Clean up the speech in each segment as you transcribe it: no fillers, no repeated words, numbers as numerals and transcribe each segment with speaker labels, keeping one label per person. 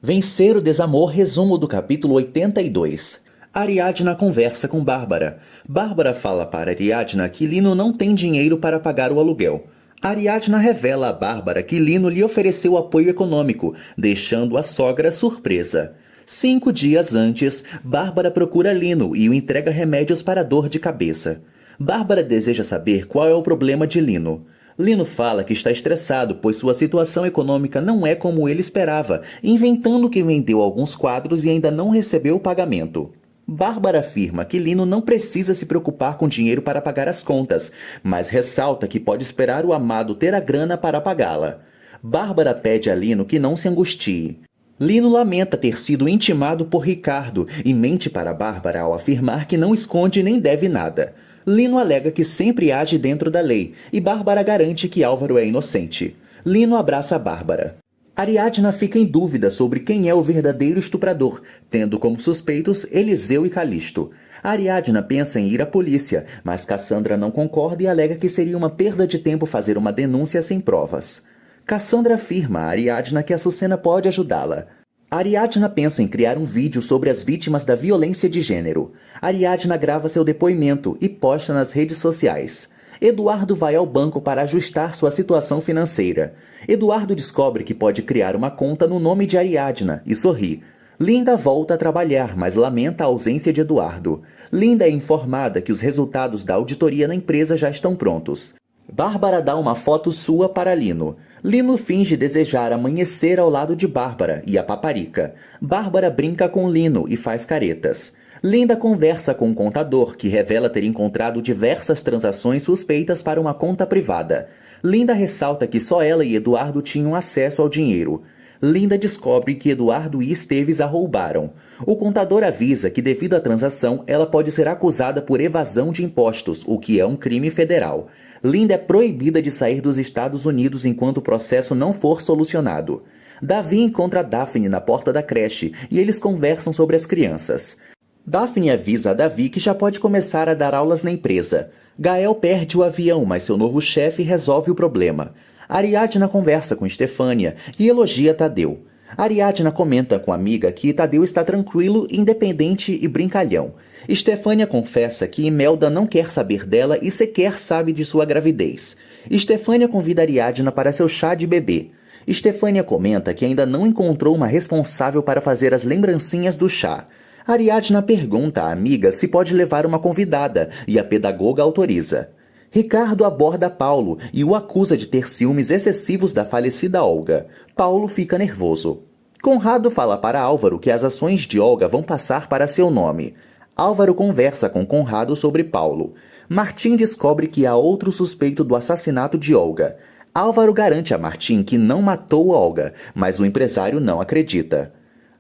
Speaker 1: Vencer o desamor, resumo do capítulo 82. Ariadna conversa com Bárbara. Bárbara fala para Ariadna que Lino não tem dinheiro para pagar o aluguel. Ariadna revela a Bárbara que Lino lhe ofereceu apoio econômico, deixando a sogra surpresa. 5 dias antes, Bárbara procura Lino e o entrega remédios para dor de cabeça. Bárbara deseja saber qual é o problema de Lino. Lino fala que está estressado, pois sua situação econômica não é como ele esperava, inventando que vendeu alguns quadros e ainda não recebeu o pagamento. Bárbara afirma que Lino não precisa se preocupar com dinheiro para pagar as contas, mas ressalta que pode esperar o amado ter a grana para pagá-la. Bárbara pede a Lino que não se angustie. Lino lamenta ter sido intimado por Ricardo e mente para Bárbara ao afirmar que não esconde nem deve nada. Lino alega que sempre age dentro da lei e Bárbara garante que Álvaro é inocente. Lino abraça Bárbara. Ariadna fica em dúvida sobre quem é o verdadeiro estuprador, tendo como suspeitos Eliseu e Calixto. Ariadna pensa em ir à polícia, mas Cassandra não concorda e alega que seria uma perda de tempo fazer uma denúncia sem provas. Cassandra afirma a Ariadna que Açucena pode ajudá-la. Ariadna pensa em criar um vídeo sobre as vítimas da violência de gênero. Ariadna grava seu depoimento e posta nas redes sociais. Eduardo vai ao banco para ajustar sua situação financeira. Eduardo descobre que pode criar uma conta no nome de Ariadna e sorri. Linda volta a trabalhar, mas lamenta a ausência de Eduardo. Linda é informada que os resultados da auditoria na empresa já estão prontos. Bárbara dá uma foto sua para Lino. Lino finge desejar amanhecer ao lado de Bárbara e a paparica. Bárbara brinca com Lino e faz caretas. Linda conversa com o contador, que revela ter encontrado diversas transações suspeitas para uma conta privada. Linda ressalta que só ela e Eduardo tinham acesso ao dinheiro. Linda descobre que Eduardo e Esteves a roubaram. O contador avisa que, devido à transação, ela pode ser acusada por evasão de impostos, o que é um crime federal. Linda é proibida de sair dos Estados Unidos enquanto o processo não for solucionado. Davi encontra Daphne na porta da creche e eles conversam sobre as crianças. Daphne avisa a Davi que já pode começar a dar aulas na empresa. Gael perde o avião, mas seu novo chefe resolve o problema. Ariadna conversa com Estefânia e elogia Tadeu. Ariadna comenta com a amiga que Tadeu está tranquilo, independente e brincalhão. Estefânia confessa que Imelda não quer saber dela e sequer sabe de sua gravidez. Estefânia convida Ariadna para seu chá de bebê. Estefânia comenta que ainda não encontrou uma responsável para fazer as lembrancinhas do chá. Ariadna pergunta à amiga se pode levar uma convidada e a pedagoga autoriza. Ricardo aborda Paulo e o acusa de ter ciúmes excessivos da falecida Olga. Paulo fica nervoso. Conrado fala para Álvaro que as ações de Olga vão passar para seu nome. Álvaro conversa com Conrado sobre Paulo. Martim descobre que há outro suspeito do assassinato de Olga. Álvaro garante a Martim que não matou Olga, mas o empresário não acredita.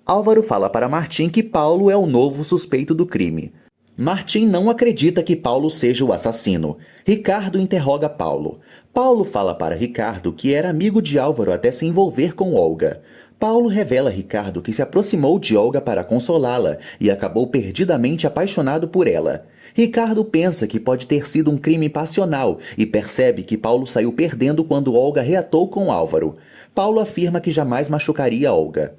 Speaker 1: Álvaro fala para Martim que Paulo é o novo suspeito do crime. Martim não acredita que Paulo seja o assassino. Ricardo interroga Paulo. Paulo fala para Ricardo que era amigo de Álvaro até se envolver com Olga. Paulo revela a Ricardo que se aproximou de Olga para consolá-la e acabou perdidamente apaixonado por ela. Ricardo pensa que pode ter sido um crime passional e percebe que Paulo saiu perdendo quando Olga reatou com Álvaro. Paulo afirma que jamais machucaria Olga.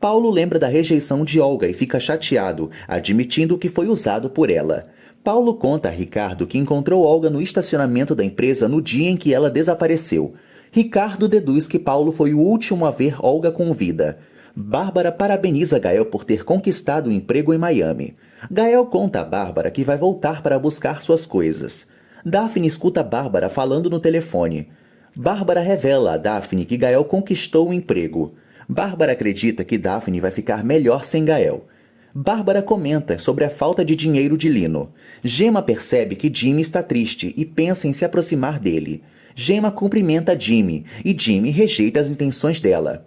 Speaker 1: Paulo lembra da rejeição de Olga e fica chateado, admitindo que foi usado por ela. Paulo conta a Ricardo que encontrou Olga no estacionamento da empresa no dia em que ela desapareceu. Ricardo deduz que Paulo foi o último a ver Olga com vida. Bárbara parabeniza Gael por ter conquistado um emprego em Miami. Gael conta a Bárbara que vai voltar para buscar suas coisas. Daphne escuta Bárbara falando no telefone. Bárbara revela a Daphne que Gael conquistou o emprego. Bárbara acredita que Daphne vai ficar melhor sem Gael. Bárbara comenta sobre a falta de dinheiro de Lino. Gemma percebe que Jimmy está triste e pensa em se aproximar dele. Gemma cumprimenta Jimmy e Jimmy rejeita as intenções dela.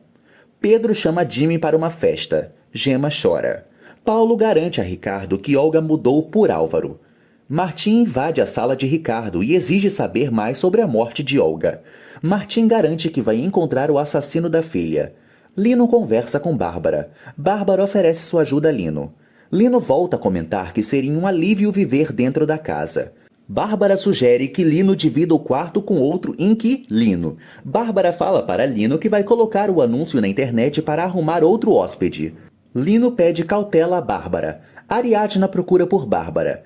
Speaker 1: Pedro chama Jimmy para uma festa. Gemma chora. Paulo garante a Ricardo que Olga mudou por Álvaro. Martim invade a sala de Ricardo e exige saber mais sobre a morte de Olga. Martim garante que vai encontrar o assassino da filha. Lino conversa com Bárbara. Bárbara oferece sua ajuda a Lino. Lino volta a comentar que seria um alívio viver dentro da casa. Bárbara sugere que Lino divida o quarto com outro inquilino. Bárbara fala para Lino que vai colocar o anúncio na internet para arrumar outro hóspede. Lino pede cautela a Bárbara. Ariadna procura por Bárbara.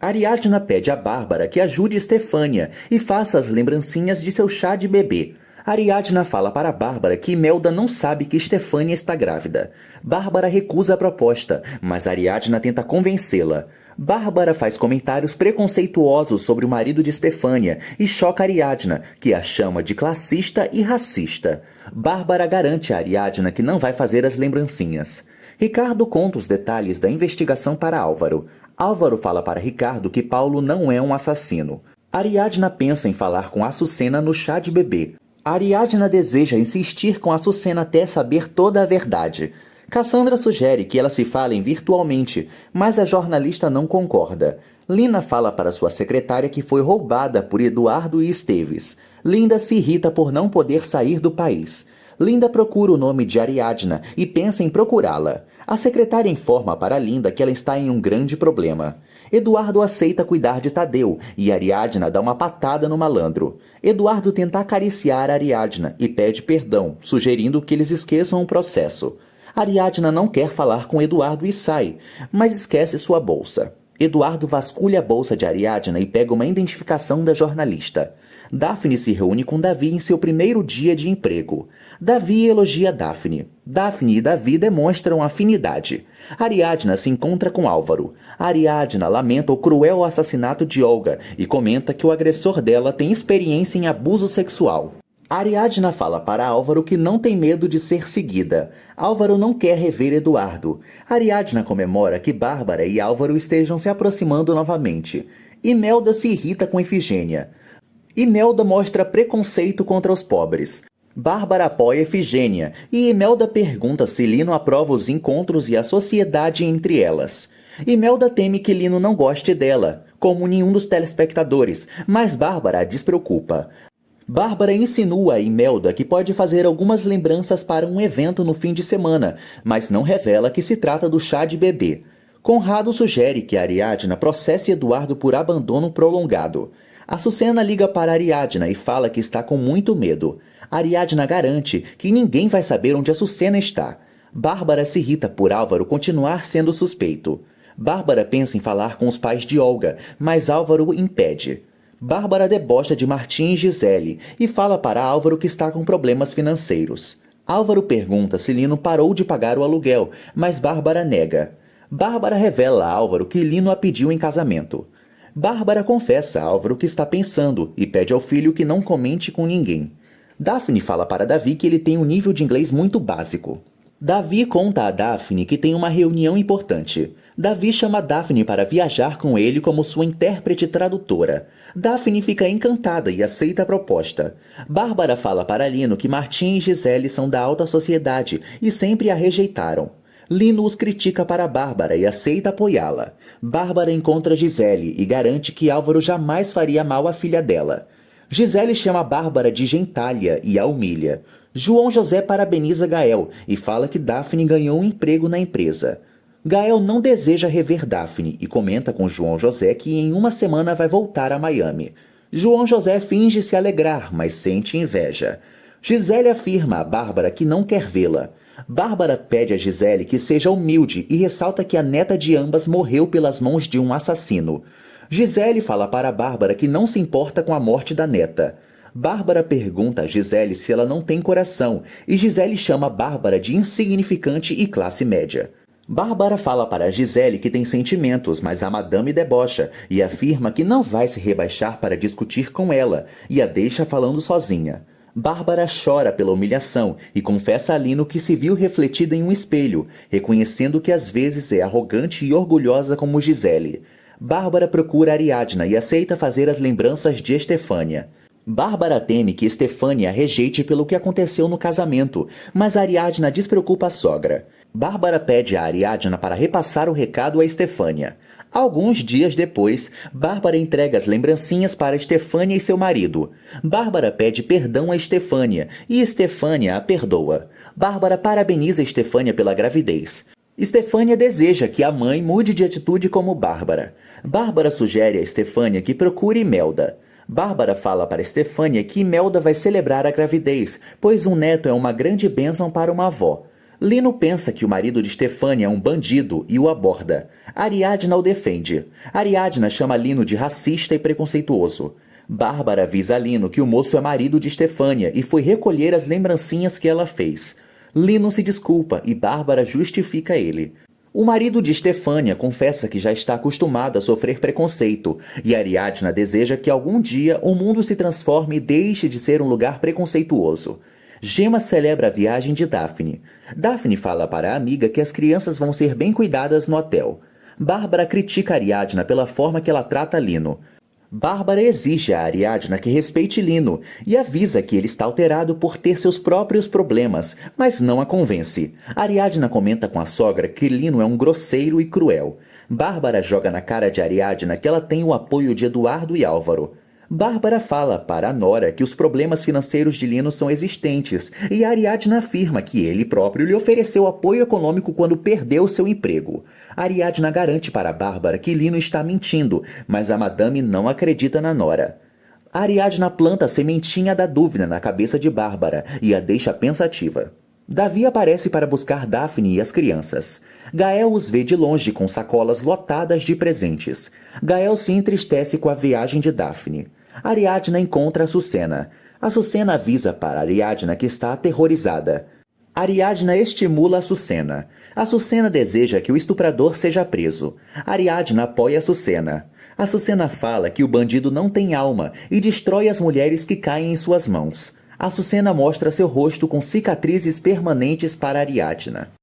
Speaker 1: Ariadna pede a Bárbara que ajude Stefânia e faça as lembrancinhas de seu chá de bebê. Ariadna fala para Bárbara que Imelda não sabe que Stefânia está grávida. Bárbara recusa a proposta, mas Ariadna tenta convencê-la. Bárbara faz comentários preconceituosos sobre o marido de Stefânia e choca Ariadna, que a chama de classista e racista. Bárbara garante a Ariadna que não vai fazer as lembrancinhas. Ricardo conta os detalhes da investigação para Álvaro. Álvaro fala para Ricardo que Paulo não é um assassino. Ariadna pensa em falar com Açucena no chá de bebê. Ariadna deseja insistir com Açucena até saber toda a verdade. Cassandra sugere que elas se falem virtualmente, mas a jornalista não concorda. Lina fala para sua secretária que foi roubada por Eduardo e Esteves. Linda se irrita por não poder sair do país. Linda procura o nome de Ariadna e pensa em procurá-la. A secretária informa para Linda que ela está em um grande problema. Eduardo aceita cuidar de Tadeu e Ariadna dá uma patada no malandro. Eduardo tenta acariciar Ariadna e pede perdão, sugerindo que eles esqueçam o processo. Ariadna não quer falar com Eduardo e sai, mas esquece sua bolsa. Eduardo vasculha a bolsa de Ariadna e pega uma identificação da jornalista. Daphne se reúne com Davi em seu primeiro dia de emprego. Davi elogia Daphne. Daphne e Davi demonstram afinidade. Ariadna se encontra com Álvaro. Ariadna lamenta o cruel assassinato de Olga e comenta que o agressor dela tem experiência em abuso sexual. Ariadna fala para Álvaro que não tem medo de ser seguida. Álvaro não quer rever Eduardo. Ariadna comemora que Bárbara e Álvaro estejam se aproximando novamente. Imelda se irrita com Efigênia. Imelda mostra preconceito contra os pobres. Bárbara apoia Efigênia e Imelda pergunta se Lino aprova os encontros e a sociedade entre elas. Imelda teme que Lino não goste dela, como nenhum dos telespectadores, mas Bárbara a despreocupa. Bárbara insinua a Imelda que pode fazer algumas lembranças para um evento no fim de semana, mas não revela que se trata do chá de bebê. Conrado sugere que Ariadna processe Eduardo por abandono prolongado. Açucena liga para Ariadna e fala que está com muito medo. Ariadna garante que ninguém vai saber onde Açucena está. Bárbara se irrita por Álvaro continuar sendo suspeito. Bárbara pensa em falar com os pais de Olga, mas Álvaro impede. Bárbara debocha de Martim e Gisele e fala para Álvaro que está com problemas financeiros. Álvaro pergunta se Lino parou de pagar o aluguel, mas Bárbara nega. Bárbara revela a Álvaro que Lino a pediu em casamento. Bárbara confessa a Álvaro que está pensando e pede ao filho que não comente com ninguém. Daphne fala para Davi que ele tem um nível de inglês muito básico. Davi conta a Daphne que tem uma reunião importante. Davi chama Daphne para viajar com ele como sua intérprete tradutora. Daphne fica encantada e aceita a proposta. Bárbara fala para Lino que Martim e Gisele são da alta sociedade e sempre a rejeitaram. Lino os critica para Bárbara e aceita apoiá-la. Bárbara encontra Gisele e garante que Álvaro jamais faria mal à filha dela. Gisele chama Bárbara de gentalha e a humilha. João José parabeniza Gael e fala que Daphne ganhou um emprego na empresa. Gael não deseja rever Daphne e comenta com João José que em uma semana vai voltar a Miami. João José finge se alegrar, mas sente inveja. Gisele afirma a Bárbara que não quer vê-la. Bárbara pede a Gisele que seja humilde e ressalta que a neta de ambas morreu pelas mãos de um assassino. Gisele fala para Bárbara que não se importa com a morte da neta. Bárbara pergunta a Gisele se ela não tem coração e Gisele chama Bárbara de insignificante e classe média. Bárbara fala para Gisele que tem sentimentos, mas a madame debocha e afirma que não vai se rebaixar para discutir com ela e a deixa falando sozinha. Bárbara chora pela humilhação e confessa a Lino que se viu refletida em um espelho, reconhecendo que às vezes é arrogante e orgulhosa como Gisele. Bárbara procura Ariadna e aceita fazer as lembranças de Estefânia. Bárbara teme que Estefânia a rejeite pelo que aconteceu no casamento, mas Ariadna despreocupa a sogra. Bárbara pede a Ariadna para repassar o recado a Estefânia. Alguns dias depois, Bárbara entrega as lembrancinhas para Estefânia e seu marido. Bárbara pede perdão a Estefânia e Estefânia a perdoa. Bárbara parabeniza Estefânia pela gravidez. Estefânia deseja que a mãe mude de atitude como Bárbara. Bárbara sugere a Estefânia que procure Imelda. Bárbara fala para Estefânia que Imelda vai celebrar a gravidez, pois um neto é uma grande bênção para uma avó. Lino pensa que o marido de Estefânia é um bandido e o aborda. Ariadna o defende. Ariadna chama Lino de racista e preconceituoso. Bárbara avisa a Lino que o moço é marido de Estefânia e foi recolher as lembrancinhas que ela fez. Lino se desculpa e Bárbara justifica ele. O marido de Estefânia confessa que já está acostumado a sofrer preconceito, e Ariadna deseja que algum dia o mundo se transforme e deixe de ser um lugar preconceituoso. Gema celebra a viagem de Daphne. Daphne fala para a amiga que as crianças vão ser bem cuidadas no hotel. Bárbara critica Ariadna pela forma que ela trata Lino. Bárbara exige a Ariadna que respeite Lino e avisa que ele está alterado por ter seus próprios problemas, mas não a convence. Ariadna comenta com a sogra que Lino é um grosseiro e cruel. Bárbara joga na cara de Ariadna que ela tem o apoio de Eduardo e Álvaro. Bárbara fala para a nora que os problemas financeiros de Lino são existentes e Ariadna afirma que ele próprio lhe ofereceu apoio econômico quando perdeu seu emprego. Ariadna garante para Bárbara que Lino está mentindo, mas a madame não acredita na nora. Ariadna planta a sementinha da dúvida na cabeça de Bárbara e a deixa pensativa. Davi aparece para buscar Daphne e as crianças. Gael os vê de longe com sacolas lotadas de presentes. Gael se entristece com a viagem de Daphne. Ariadna encontra Açucena. Açucena avisa para Ariadna que está aterrorizada. Ariadna estimula Açucena. Açucena deseja que o estuprador seja preso. Ariadna apoia Açucena. Açucena fala que o bandido não tem alma e destrói as mulheres que caem em suas mãos. Açucena mostra seu rosto com cicatrizes permanentes para Ariadna.